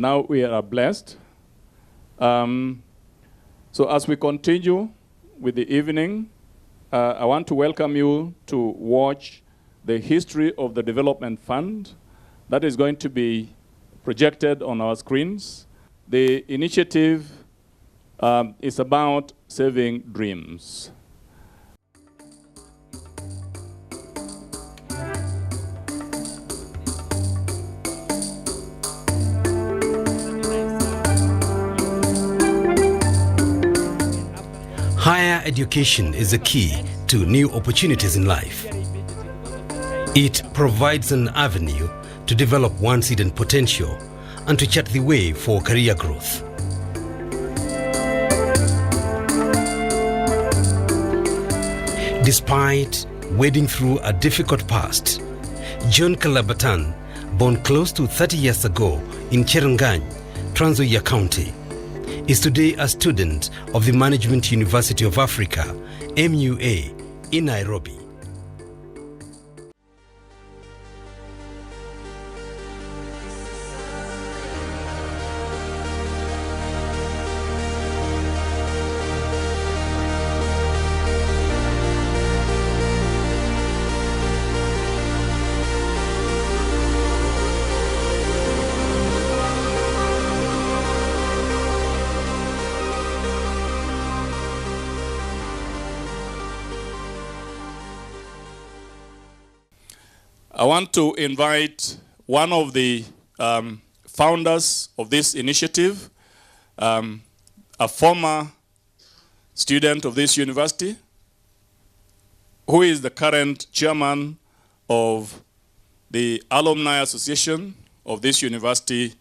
Now we are blessed. So as we continue with the evening, I want to welcome you to watch the history of the Development Fund that is going to be projected on our screens. The initiative is about saving dreams. Higher education is the key to new opportunities in life. It provides an avenue to develop one's hidden potential and to chart the way for career growth. Despite wading through a difficult past, John Kalabatan, born close to 30 years ago in Cherangany, Trans Nzoia County, is today a student of the Management University of Africa, MUA, in Nairobi. I want to invite one of the founders of this initiative, a former student of this university, who is the current chairman of the Alumni Association of this university,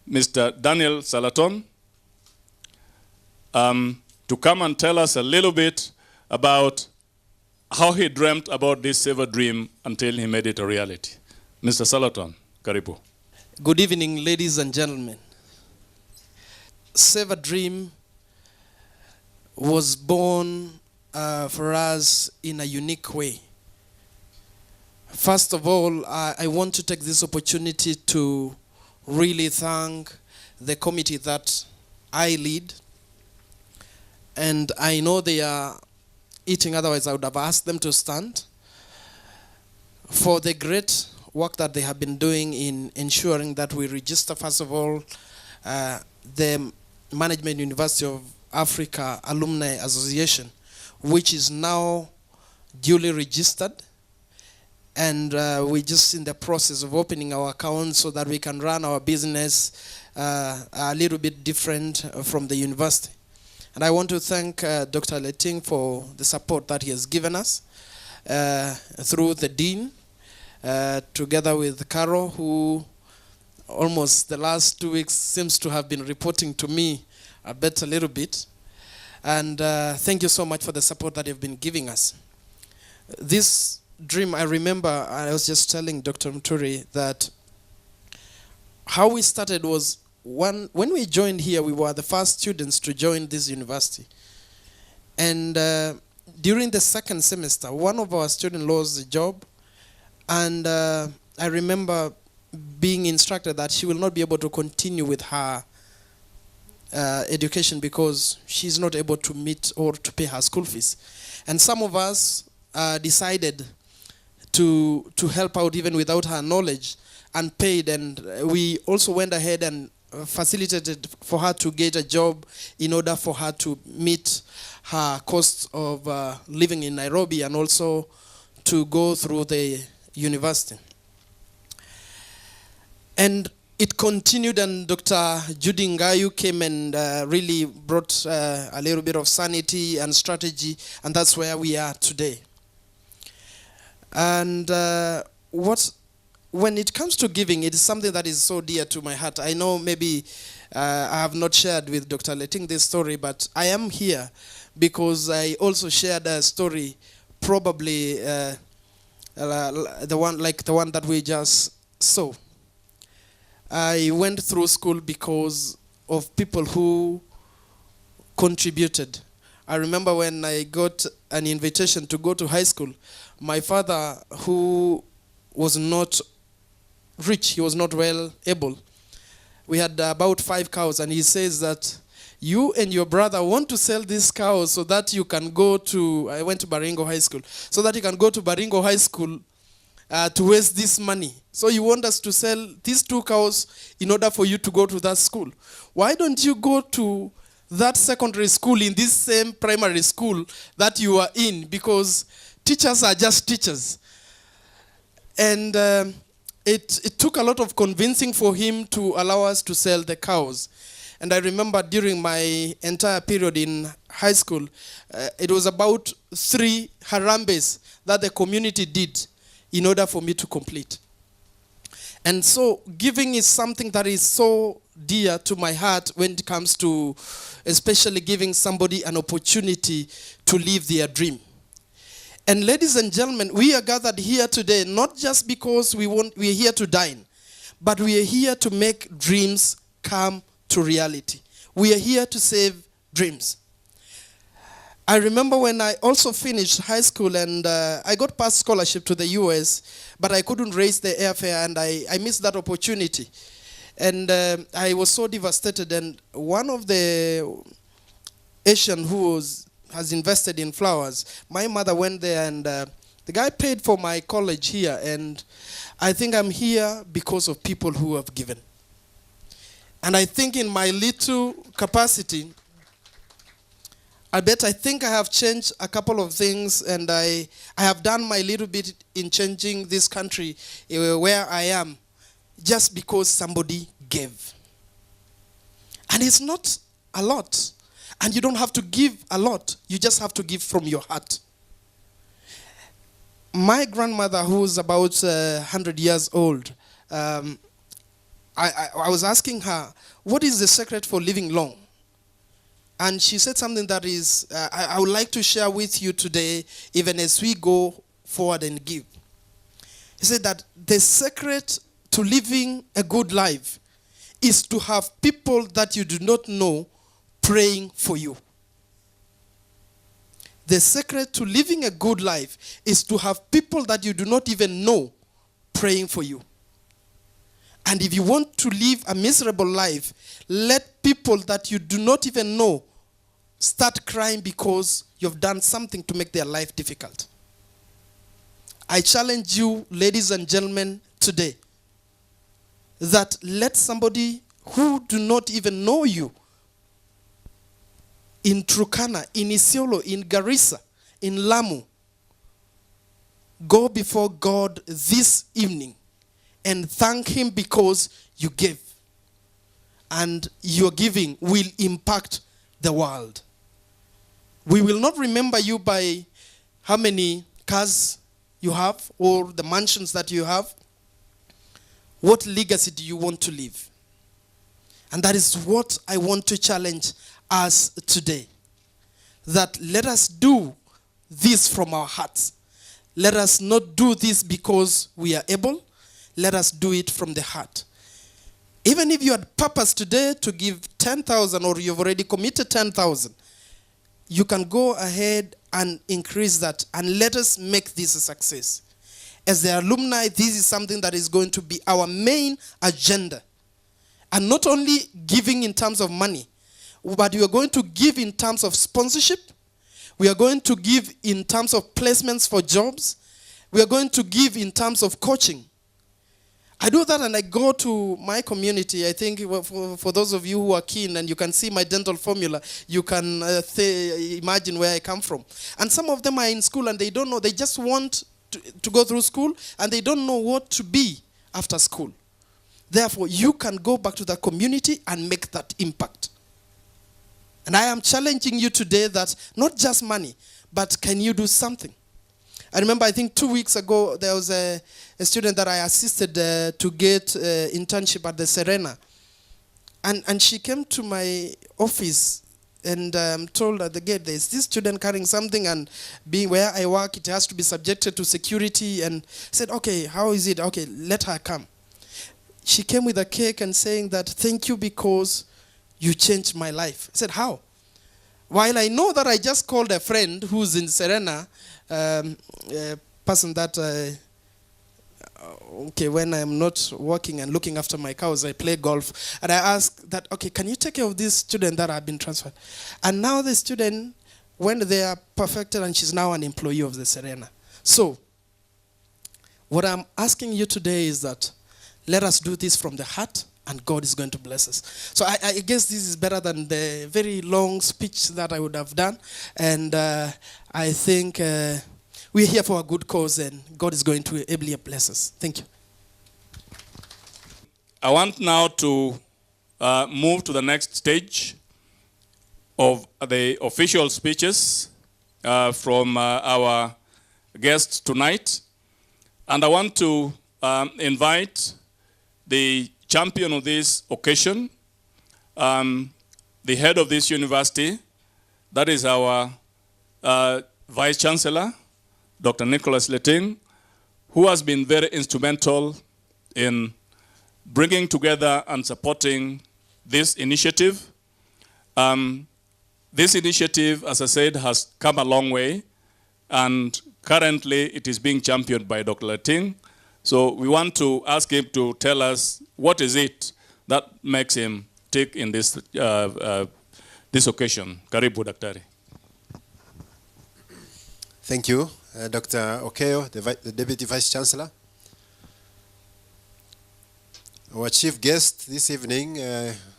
Mr. Daniel Salaton, to come and tell us a little bit about how he dreamt about this Save a Dream until he made it a reality. Mr. Salaton, karibu. Good evening, ladies and gentlemen. Save a Dream was born for us in a unique way. First of all, I want to take this opportunity to really thank the committee that I lead. And I know they are eating, otherwise I would have asked them to stand, for the great work that they have been doing in ensuring that we register, first of all, the Management University of Africa Alumni Association, which is now duly registered, and we're just in the process of opening our accounts so that we can run our business a little bit different from the university. And I want to thank Dr. Leting for the support that he has given us through the dean, together with Carol, who almost the last 2 weeks seems to have been reporting to me a little bit. And thank you so much for the support that you've been giving us. This dream, I remember I was just telling Dr. Muturi that how we started was when we joined here, we were the first students to join this university. And during the second semester, one of our students lost a job. And I remember being instructed that she will not be able to continue with her education because she's not able to meet or to pay her school fees. And some of us decided to help out even without her knowledge and paid. And we also went ahead and facilitated for her to get a job in order for her to meet her cost of living in Nairobi and also to go through the university. And it continued, and Dr. Judy Ngayu came and really brought a little bit of sanity and strategy, and that's where we are today. And when it comes to giving, it is something that is so dear to my heart. I know maybe I have not shared with Dr. Leting this story, but I am here because I also shared a story, probably the one that we just saw. I went through school because of people who contributed. I remember when I got an invitation to go to high school, my father, who was not rich, he was not well able, We had about 5 cows, and he says that you and your brother want to sell these cows so that you can go to, I went to Baringo High School, so that you can go to Baringo High School to waste this money. So you want us to sell these 2 cows in order for you to go to that school. Why don't you go to that secondary school in this same primary school that you are in? Because teachers are just teachers. And it took a lot of convincing for him to allow us to sell the cows. And I remember during my entire period in high school, it was about 3 harambes that the community did in order for me to complete. And so giving is something that is so dear to my heart when it comes to especially giving somebody an opportunity to live their dream. And ladies and gentlemen, we are gathered here today not just because we are here to dine, but we are here to make dreams come to reality. We are here to save dreams. I remember when I also finished high school and I got past scholarship to the US, but I couldn't raise the airfare and I missed that opportunity. And I was so devastated, and one of the Asian who has invested in flowers, my mother went there and the guy paid for my college here, and I think I'm here because of people who have given. And I think in my little capacity, I think I have changed a couple of things, and I have done my little bit in changing this country where I am just because somebody gave. And it's not a lot. And you don't have to give a lot. You just have to give from your heart. My grandmother, who is about 100 years old, I was asking her, what is the secret for living long? And she said something that is, I would like to share with you today, even as we go forward and give. He said that the secret to living a good life is to have people that you do not know praying for you. The secret to living a good life is to have people that you do not even know praying for you. And if you want to live a miserable life, let people that you do not even know start crying because you've done something to make their life difficult. I challenge you, ladies and gentlemen, today, that let somebody who do not even know you in Turkana, in Isiolo, in Garissa, in Lamu, go before God this evening and thank him because you gave. And your giving will impact the world. We will not remember you by how many cars you have or the mansions that you have. What legacy do you want to leave? And that is what I want to challenge us today. That let us do this from our hearts. Let us not do this because we are able. Let us do it from the heart. Even if you had purpose today to give 10,000 or you've already committed 10,000, you can go ahead and increase that and let us make this a success. As the alumni, this is something that is going to be our main agenda. And not only giving in terms of money, but we are going to give in terms of sponsorship. We are going to give in terms of placements for jobs. We are going to give in terms of coaching. I do that and I go to my community. I think for those of you who are keen and you can see my dental formula, you can imagine where I come from. And some of them are in school and they don't know. They just want to go through school and they don't know what to be after school. Therefore, you can go back to the community and make that impact. And I am challenging you today that not just money, but can you do something? I remember, I think 2 weeks ago, there was a student that I assisted to get internship at the Serena. And she came to my office and told at the gate, there's this student carrying something, and being where I work, it has to be subjected to security. And said, okay, how is it? Okay, let her come. She came with a cake and saying that, thank you because you changed my life. I said, how? While I know that I just called a friend who's in Serena, person that okay, when I'm not working and looking after my cows, I play golf. And I ask that, okay, can you take care of this student that have been transferred? And now the student, when they are perfected, and she's now an employee of the Serena. So, what I'm asking you today is that let us do this from the heart, and God is going to bless us. So I guess this is better than the very long speech that I would have done. And I think we're here for a good cause, and God is going to ably bless us. Thank you. I want now to move to the next stage of the official speeches from our guests tonight. And I want to invite the champion of this occasion, the head of this university, that is our Vice Chancellor, Dr. Nicholas Letting, who has been very instrumental in bringing together and supporting this initiative. This initiative, as I said, has come a long way, and currently it is being championed by Dr. Letting. So we want to ask him to tell us what is it that makes him tick in this this occasion. Karibu, Daktari. Thank you, Dr. Okeyo, the Deputy Vice Chancellor. Our chief guest this evening,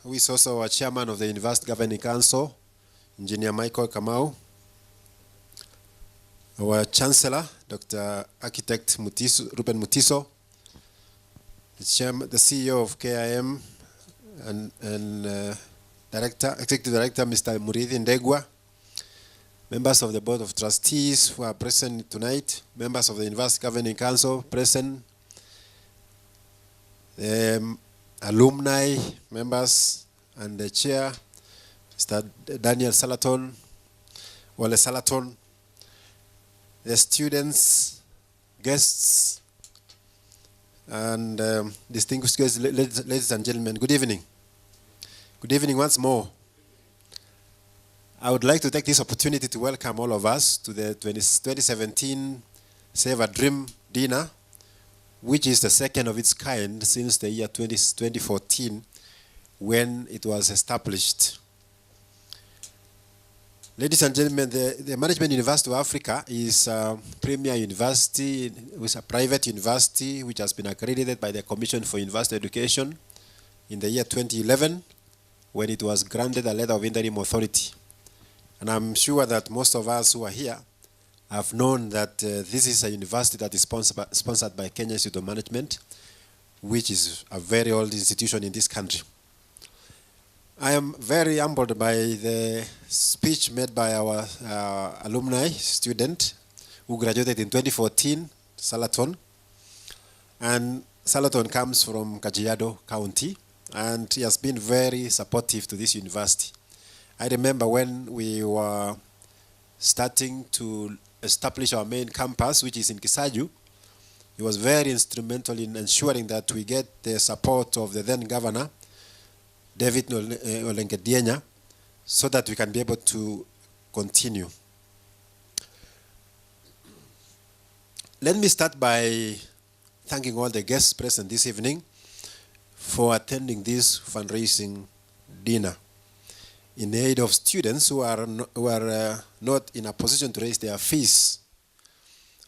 who is also our chairman of the University Governing Council, Engineer Michael Kamau. Our Chancellor, Dr. Architect Ruben Mutiso, the CEO of KIM, and Executive Director, Mr. Muriithi Ndegwa, members of the Board of Trustees who are present tonight, members of the University Governing Council present, alumni, members, and the chair, Mr. Daniel Salaton, Wale Salaton, the students, guests, and distinguished guests, ladies and gentlemen, good evening. Good evening once more. I would like to take this opportunity to welcome all of us to the 2017 Save a Dream Dinner, which is the second of its kind since the year 2014, when it was established. Ladies and gentlemen, the Management University of Africa is a premier university, it's a private university which has been accredited by the Commission for University Education in the year 2011, when it was granted a letter of interim authority. And I'm sure that most of us who are here have known that this is a university that is sponsored by Kenya Institute of Management, which is a very old institution in this country. I am very humbled by the speech made by our alumni student who graduated in 2014, Salaton. And Salaton comes from Kajiado County, and he has been very supportive to this university. I remember when we were starting to establish our main campus, which is in Kisaju, he was very instrumental in ensuring that we get the support of the then governor, David Ole Ngedienya, so that we can be able to continue. Let me start by thanking all the guests present this evening for attending this fundraising dinner in aid of students who are not in a position to raise their fees.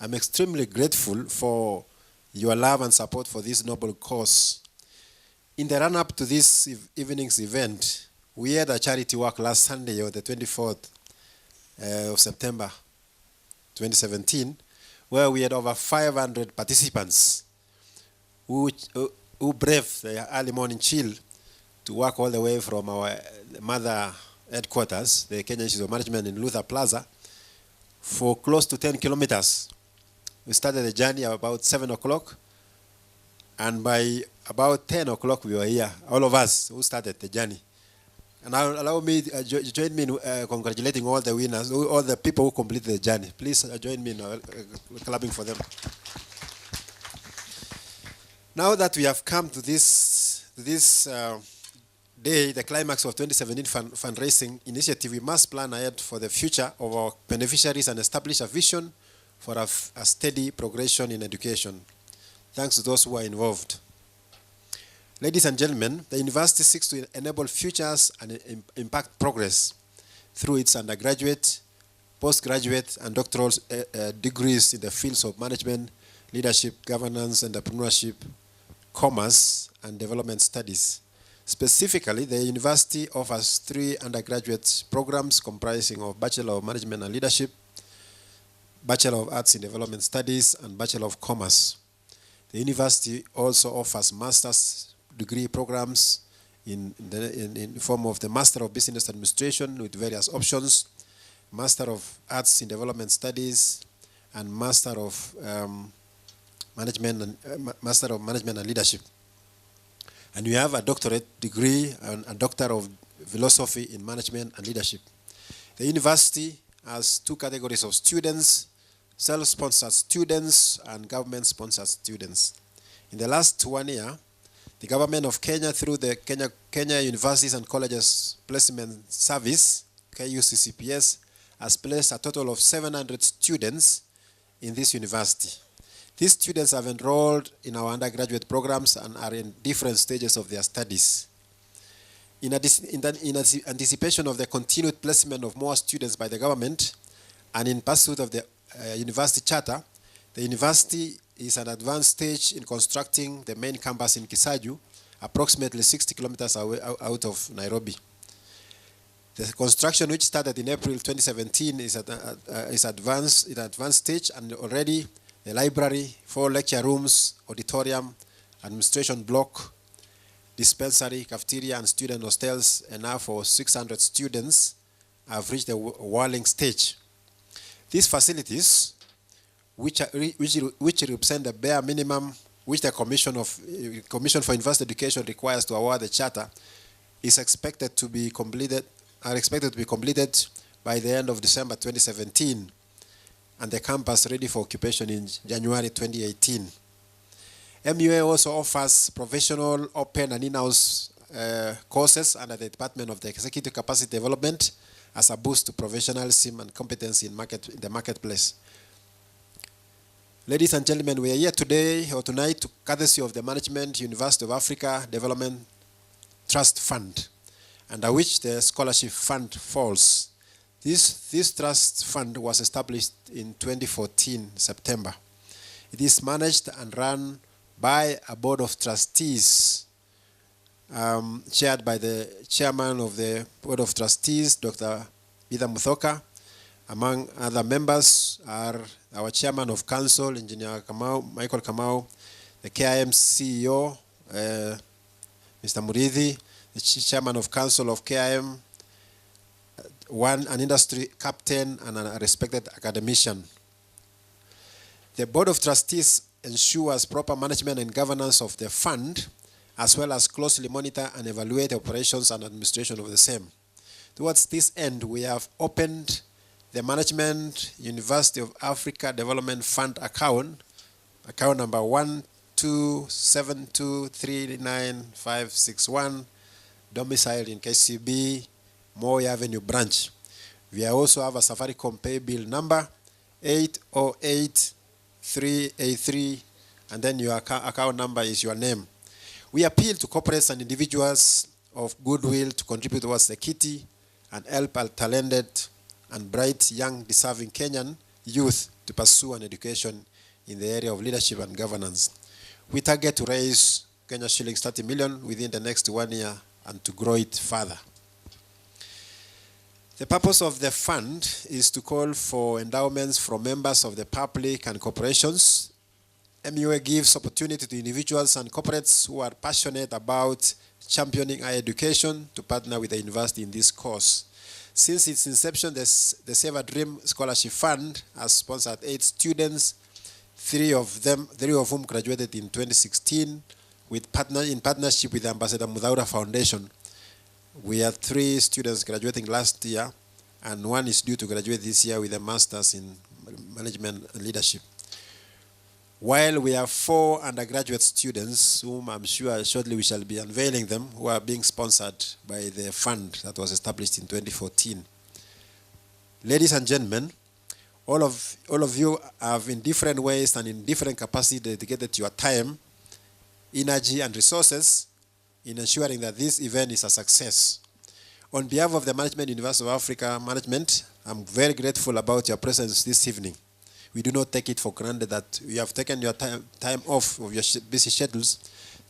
I'm extremely grateful for your love and support for this noble cause. In the run-up to this evening's event, we had a charity walk last Sunday, on the 24th of September 2017, where we had over 500 participants who braved the early morning chill to walk all the way from our mother headquarters, the Kenya Institute of Management in Luther Plaza, for close to 10 kilometers. We started the journey at about 7 o'clock, and by about 10 o'clock we were here, all of us who started the journey. And allow me, join me in congratulating all the winners, all the people who completed the journey. Please join me in clapping for them. Now that we have come to this day, the climax of 2017 fundraising initiative, we must plan ahead for the future of our beneficiaries and establish a vision for a steady progression in education. Thanks to those who are involved. Ladies and gentlemen, the university seeks to enable futures and impact progress through its undergraduate, postgraduate, and doctoral degrees in the fields of management, leadership, governance, entrepreneurship, commerce, and development studies. Specifically, the university offers 3 undergraduate programs comprising of Bachelor of Management and Leadership, Bachelor of Arts in Development Studies, and Bachelor of Commerce. The university also offers master's degree programs in the form of the Master of Business Administration with various options, Master of Arts in Development Studies, and Master of Management and Leadership. And we have a doctorate degree and a Doctor of Philosophy in Management and Leadership. The university has 2 categories of students: self-sponsored students and government-sponsored students. In the last 1 year, the government of Kenya, through the Kenya Universities and Colleges Placement Service, KUCCPS, has placed a total of 700 students in this university. These students have enrolled in our undergraduate programs and are in different stages of their studies. In anticipation of the continued placement of more students by the government and in pursuit of the university charter, the university is at an advanced stage in constructing the main campus in Kisaju, approximately 60 kilometers away out of Nairobi. The construction, which started in April 2017, is advanced stage, and already the library, 4 lecture rooms, auditorium, administration block, dispensary, cafeteria, and student hostels, enough for 600 students, have reached the whirling stage. These facilities, which represent the bare minimum which the Commission for University Education requires to award the charter, are expected to be completed by the end of December 2017, and the campus ready for occupation in January 2018. MUA also offers professional, open, and in-house courses under the Department of the Executive Capacity Development as a boost to professionalism and competency in the marketplace. Ladies and gentlemen, we are here today or tonight to courtesy of the Management University of Africa Development Trust Fund, under which the scholarship fund falls. This trust fund was established in 2014, September. It is managed and run by a board of trustees, chaired by the chairman of the board of trustees, Dr. Vida Muthoka. Among other members are our chairman of council, Engineer Michael Kamau, the KIM CEO, Mr. Muridhi, the chairman of council of KIM, an industry captain, and a respected academician. The board of trustees ensures proper management and governance of the fund, as well as closely monitor and evaluate operations and administration of the same. Towards this end, we have opened the Management University of Africa Development Fund account number 127239561, domiciled in KCB, Moi Avenue branch. We also have a Safaricom pay bill number 808383, and then your account number is your name. We appeal to corporates and individuals of goodwill to contribute towards the kitty and help our talented and bright, young, deserving Kenyan youth to pursue an education in the area of leadership and governance. We target to raise Kenya shillings 30 million within the next 1 year and to grow it further. The purpose of the fund is to call for endowments from members of the public and corporations. MUA gives opportunity to individuals and corporates who are passionate about championing higher education to partner with the university in this cause. Since its inception, the Save a Dream Scholarship Fund has sponsored 8 students, 3 of whom graduated in 2016 in partnership with the Ambassador Mudhaura Foundation. We had 3 students graduating last year, and 1 is due to graduate this year with a master's in management and leadership. While we have 4 undergraduate students, whom I'm sure shortly we shall be unveiling them, who are being sponsored by the fund that was established in 2014. Ladies and gentlemen, All of you have in different ways and in different capacity dedicated your time, energy, and resources in ensuring that this event is a success. On behalf of the Management University of Africa Management, I'm very grateful about your presence this evening. We do not take it for granted that you have taken your time off of your busy schedules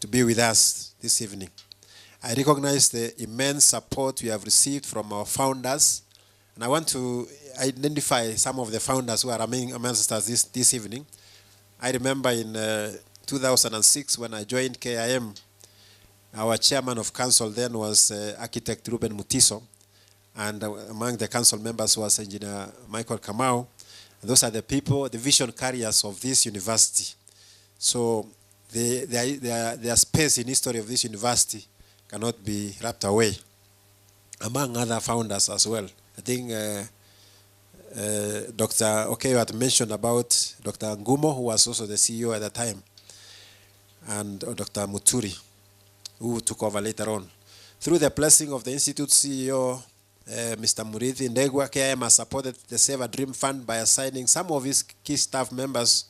to be with us this evening. I recognize the immense support we have received from our founders, and I want to identify some of the founders who are amongst us this evening. I remember in 2006 when I joined KIM, our chairman of council then was architect Ruben Mutiso, and among the council members was engineer Michael Kamau. And those are the people, the vision carriers of this university. So their space in history of this university cannot be wrapped away, among other founders as well. I think Dr. Okeyo had mentioned about Dr. Ngumo, who was also the CEO at the time, and Dr. Muturi, who took over later on. Through the blessing of the Institute CEO, Mr. Murithi Ndegwa, KIM has supported the Save a Dream Fund by assigning some of his key staff members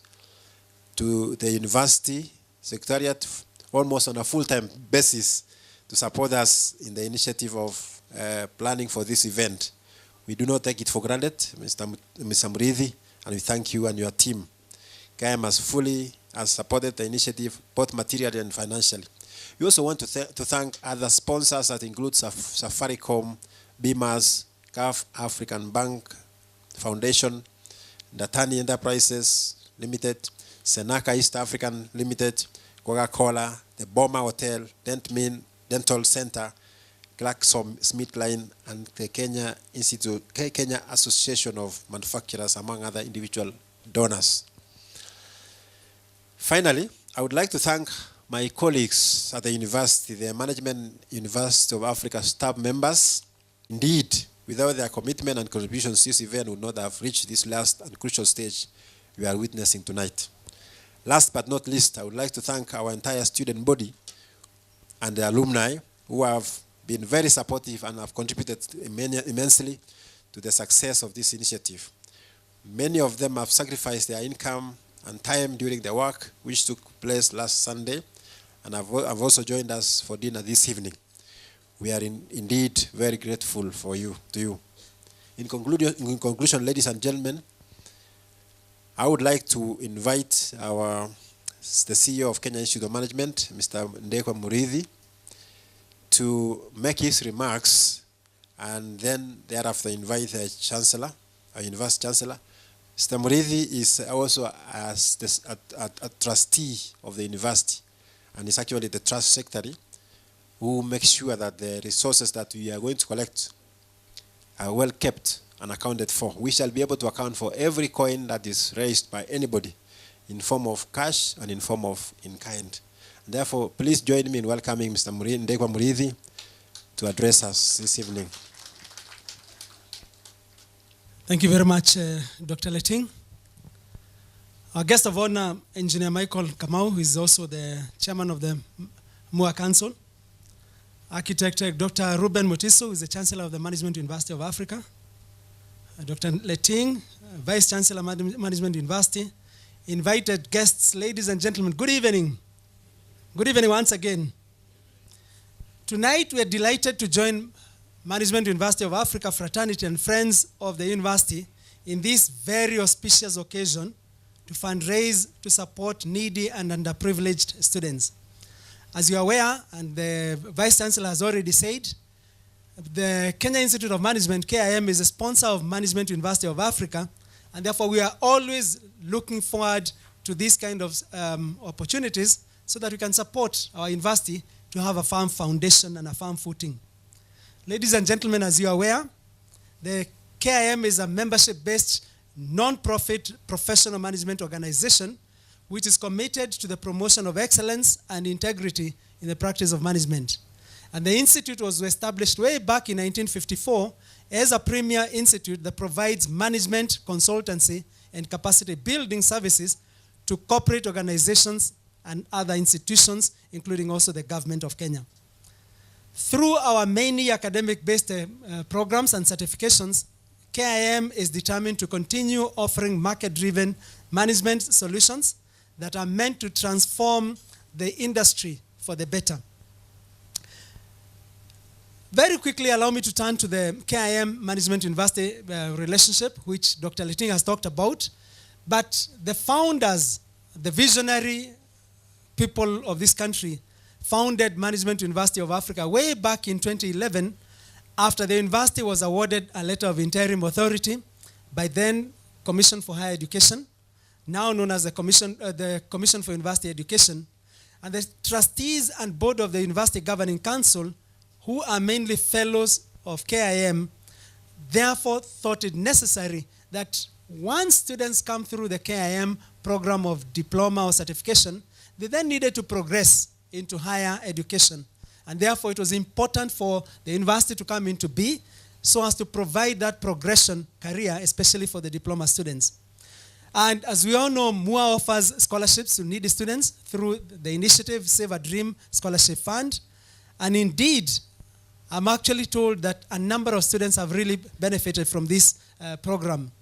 to the university secretariat almost on a full-time basis to support us in the initiative of planning for this event. We do not take it for granted, Mr. Murithi, and we thank you and your team. KIM has fully supported the initiative both materially and financially. We also want to thank other sponsors that include Safaricom, BMAS, CAF African Bank Foundation, Datani Enterprises Limited, Senaka East African Limited, Coca-Cola, the Boma Hotel, Dental Center, GlaxoSmithKline, and the Kenya Association of Manufacturers, among other individual donors. Finally, I would like to thank my colleagues at the university, the Management University of Africa staff members. Indeed, without their commitment and contributions, this event would not have reached this last and crucial stage we are witnessing tonight. Last but not least, I would like to thank our entire student body and the alumni who have been very supportive and have contributed immensely to the success of this initiative. Many of them have sacrificed their income and time during the work, which took place last Sunday, and have also joined us for dinner this evening. We are indeed very grateful to you. In conclusion, ladies and gentlemen, I would like to invite the CEO of Kenya Institute of Management, Mr. Ndegwa Murithi, to make his remarks, and then thereafter invite the Chancellor, our University Chancellor. Mr. Murithi is also a trustee of the university, and is actually the trust secretary who makes sure that the resources that we are going to collect are well kept and accounted for. We shall be able to account for every coin that is raised by anybody in form of cash and in form of in-kind. Therefore, please join me in welcoming Mr. Ndegwa Murithi to address us this evening. Thank you very much, Dr. Leting. Our guest of honor, Engineer Michael Kamau, who is also the chairman of the MUA Council. Architect Dr. Ruben Mutiso, who is the Chancellor of the Management University of Africa. Dr. Leting, Vice Chancellor, Management University. Invited guests, ladies and gentlemen, good evening. Good evening once again. Tonight we are delighted to join Management University of Africa fraternity and friends of the university in this very auspicious occasion to fundraise to support needy and underprivileged students. As you are aware, and the Vice Chancellor has already said, the Kenya Institute of Management, KIM, is a sponsor of Management University of Africa, and therefore we are always looking forward to these kind of opportunities so that we can support our university to have a firm foundation and a firm footing. Ladies and gentlemen, as you are aware, the KIM is a membership-based, non-profit professional management organization which is committed to the promotion of excellence and integrity in the practice of management. And the institute was established way back in 1954 as a premier institute that provides management, consultancy, and capacity building services to corporate organizations and other institutions, including also the government of Kenya. Through our many academic-based programs and certifications, KIM is determined to continue offering market-driven management solutions that are meant to transform the industry for the better. Very quickly, allow me to turn to the KIM Management University relationship, which Dr. Leting has talked about. But the founders, the visionary people of this country, founded Management University of Africa way back in 2011, after the university was awarded a letter of interim authority by then Commission for Higher Education, now known as the Commission for University Education, and the trustees and board of the University Governing Council, who are mainly fellows of KIM, therefore thought it necessary that once students come through the KIM program of diploma or certification, they then needed to progress into higher education. And therefore it was important for the university to come into B so as to provide that progression career, especially for the diploma students. And as we all know, MUA offers scholarships to needy students through the initiative Save a Dream Scholarship Fund. And indeed, I'm actually told that a number of students have really benefited from this program.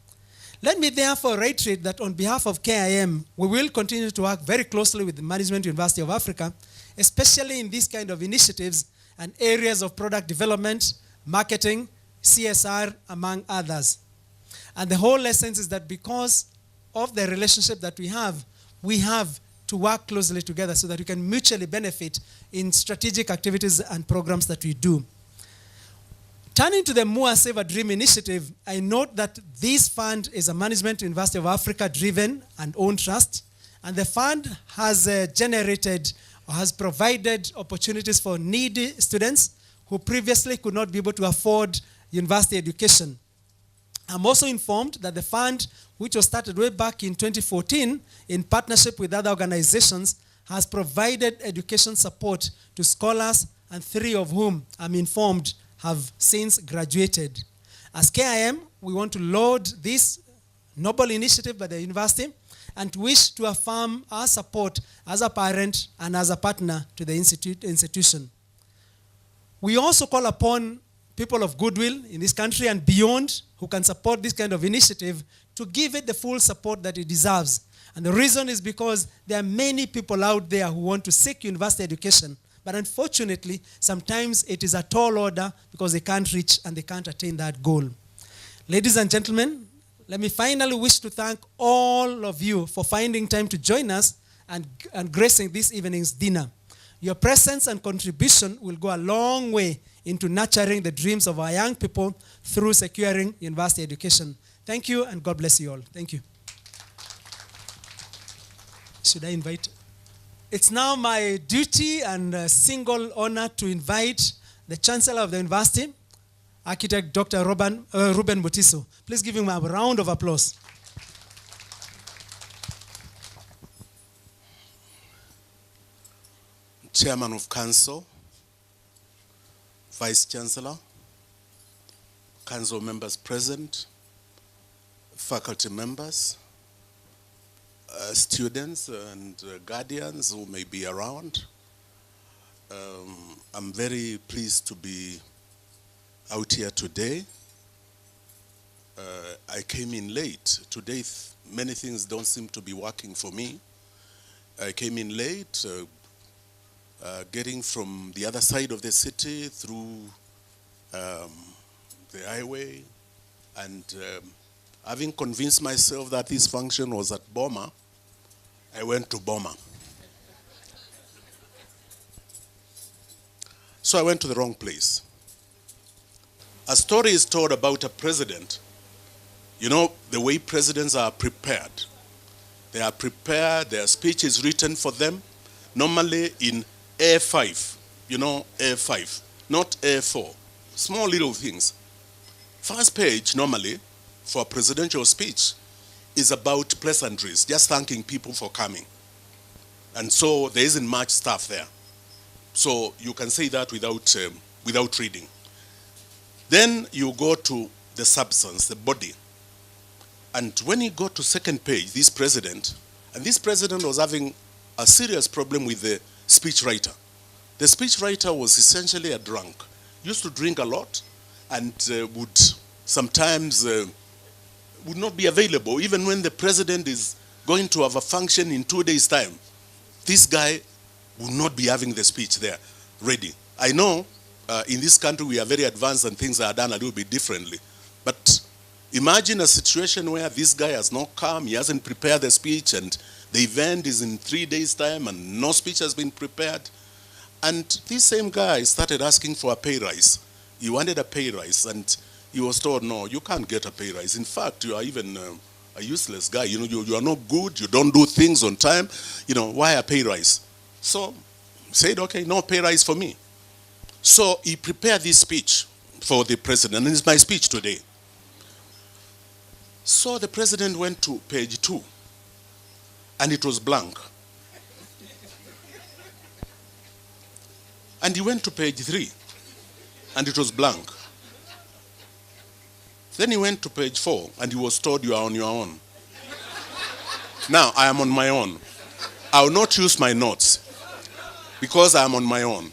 Let me therefore reiterate that on behalf of KIM, we will continue to work very closely with the Management University of Africa, especially in these kind of initiatives and areas of product development, marketing, CSR, among others. And the whole essence is that because of the relationship that we have to work closely together so that we can mutually benefit in strategic activities and programs that we do. Turning to the MUA Save a Dream initiative, I note that this fund is a Management University of Africa driven and owned trust, and the fund has generated or has provided opportunities for needy students who previously could not be able to afford university education. I'm also informed that the fund, which was started way back in 2014 in partnership with other organizations, has provided education support to scholars, and 3 of whom, I'm informed, have since graduated. As KIM, we want to laud this noble initiative by the university and wish to affirm our support as a parent and as a partner to the institution. We also call upon people of goodwill in this country and beyond who can support this kind of initiative to give it the full support that it deserves. And the reason is because there are many people out there who want to seek university education, but unfortunately, sometimes it is a tall order because they can't reach and they can't attain that goal. Ladies and gentlemen, let me finally wish to thank all of you for finding time to join us and gracing this evening's dinner. Your presence and contribution will go a long way into nurturing the dreams of our young people through securing university education. Thank you, and God bless you all. Thank you. Should I invite? It's now my duty and single honor to invite the Chancellor of the University, Architect Dr. Ruben Mutiso. Please give him a round of applause. Chairman of Council, Vice Chancellor, Council members present, faculty members, students and guardians who may be around. I'm very pleased to be out here today. I came in late. Today, many things don't seem to be working for me. I came in late, getting from the other side of the city through the highway, and having convinced myself that this function was at Boma, I went to Boma. So I went to the wrong place. A story is told about a president. You know, the way presidents are prepared. They are prepared, their speech is written for them, normally in A5. You know, A5, not A4. Small little things. First page, normally, for a presidential speech is about pleasantries, just thanking people for coming. And so there isn't much stuff there. So you can say that without reading. Then you go to the substance, the body. And when you go to second page, this president was having a serious problem with the speechwriter. The speechwriter was essentially a drunk. Used to drink a lot and would sometimes would not be available. Even when the president is going to have a function in 2 days' time, this guy will not be having the speech there ready. I know in this country we are very advanced and things are done a little bit differently. But imagine a situation where this guy has not come, he hasn't prepared the speech, and the event is in 3 days' time and no speech has been prepared. And this same guy started asking for a pay rise. He wanted a pay rise, and he was told, no, you can't get a pay rise. In fact, you are even a useless guy. You know, you are not good, you don't do things on time. You know, why a pay rise? So he said, okay, no pay rise for me. So he prepared this speech for the president, and it's my speech today. So the president went to page 2, and it was blank. And he went to page 3, and it was blank. Then he went to page 4, and he was told, you are on your own. Now, I am on my own. I will not use my notes, because I am on my own.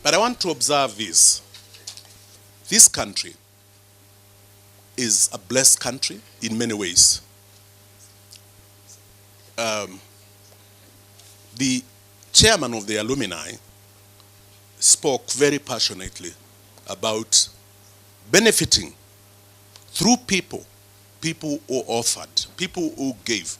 But I want to observe this. This country is a blessed country in many ways. The chairman of the alumni spoke very passionately about benefiting through people who offered, people who gave.